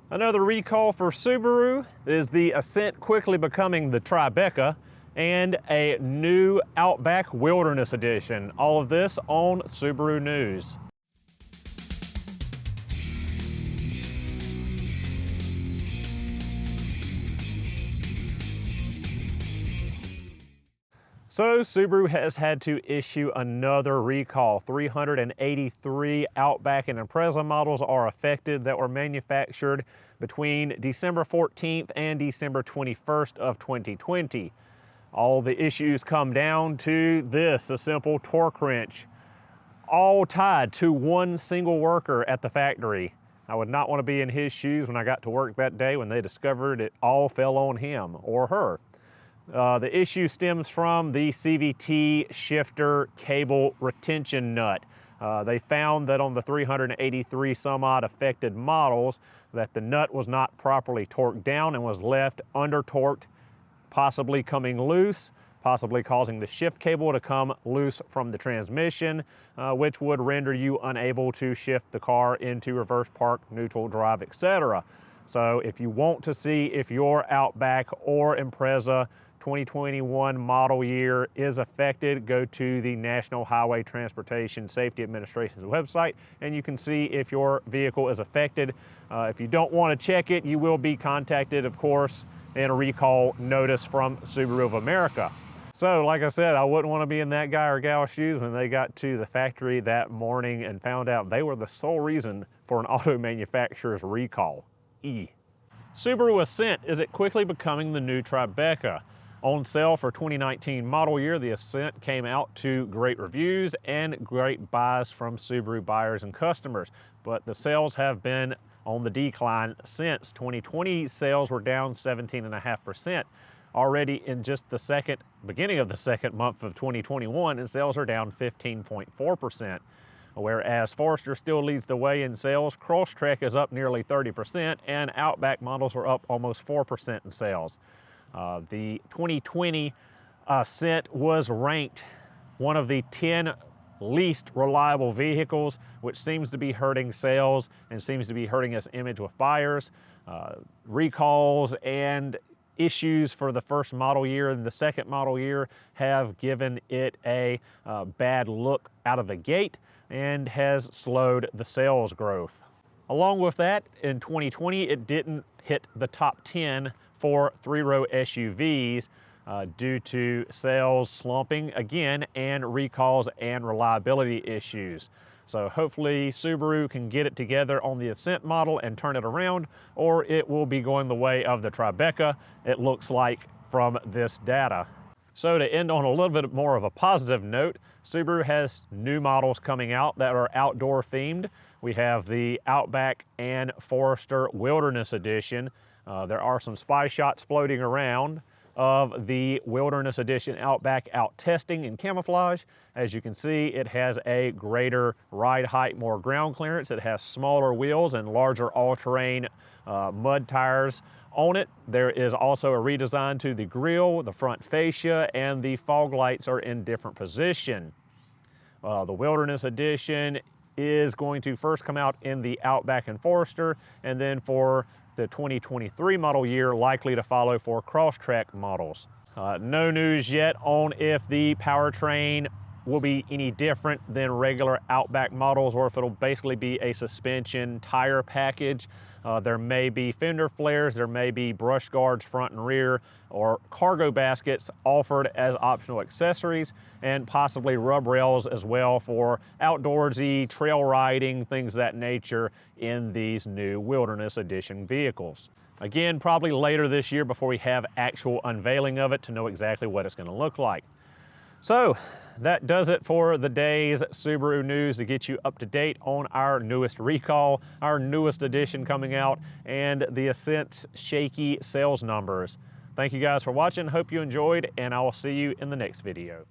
Another recall for Subaru is the Ascent quickly becoming the Tribeca, and a new Outback Wilderness Edition. All of this on Subaru News. So Subaru has had to issue another recall. 383 Outback and Impreza models are affected that were manufactured between December 14th and December 21st of 2020. All the issues come down to this, a simple torque wrench, all tied to one single worker at the factory. I would not want to be in his shoes when I got to work that day when they discovered it all fell on him or her. The issue stems from the CVT shifter cable retention nut. They found that on the 383 some odd affected models that the nut was not properly torqued down and was left under torqued, possibly coming loose, possibly causing the shift cable to come loose from the transmission, which would render you unable to shift the car into reverse park, neutral, drive, etc. So if you want to see if your Outback or Impreza 2021 model year is affected, go to the National Highway Transportation Safety Administration's website and you can see if your vehicle is affected. If you don't want to check it, you will be contacted, of course, and a recall notice from Subaru of America. So like I said, I wouldn't want to be in that guy or gal's shoes when they got to the factory that morning and found out they were the sole reason for an auto manufacturer's recall. Subaru Ascent is quickly becoming the new Tribeca. On sale for 2019 model year, the Ascent came out to great reviews and great buys from Subaru buyers and customers, but the sales have been on the decline since. 2020 sales were down 17.5%. Already in just the beginning of the second month of 2021, and sales are down 15.4%. Whereas Forester still leads the way in sales, Crosstrek is up nearly 30%, and Outback models are up almost 4% in sales. The 2020 Ascent was ranked one of the 10 least reliable vehicles, which seems to be hurting sales and seems to be hurting its image with buyers. Recalls and issues for the first model year and the second model year have given it a bad look out of the gate and has slowed the sales growth. Along with that, in 2020, it didn't hit the top 10 for three-row SUVs due to sales slumping again and recalls and reliability issues. So hopefully Subaru can get it together on the Ascent model and turn it around, or it will be going the way of the Tribeca, it looks like from this data. So to end on a little bit more of a positive note, Subaru has new models coming out that are outdoor themed. We have the Outback and Forester Wilderness Edition. There are some spy shots floating around of the Wilderness Edition Outback out testing in camouflage. As you can see, it has a greater ride height, more ground clearance. It has smaller wheels and larger all-terrain mud tires on it. There is also a redesign to the grille, the front fascia, and the fog lights are in different position. The Wilderness Edition is going to first come out in the Outback and Forester, and then for the 2023 model year, likely to follow for Crosstrek models. No news yet on if the powertrain will be any different than regular Outback models or if it'll basically be a suspension tire package. There may be fender flares, there may be brush guards front and rear, or cargo baskets offered as optional accessories, and possibly rub rails as well for outdoorsy, trail riding, things of that nature in these new Wilderness Edition vehicles. Again, probably later this year before we have actual unveiling of it to know exactly what it's going to look like. So that does it for the day's Subaru news to get you up to date on our newest recall, our newest edition coming out, and the Ascent's shaky sales numbers. Thank you guys for watching. Hope you enjoyed, and I will see you in the next video.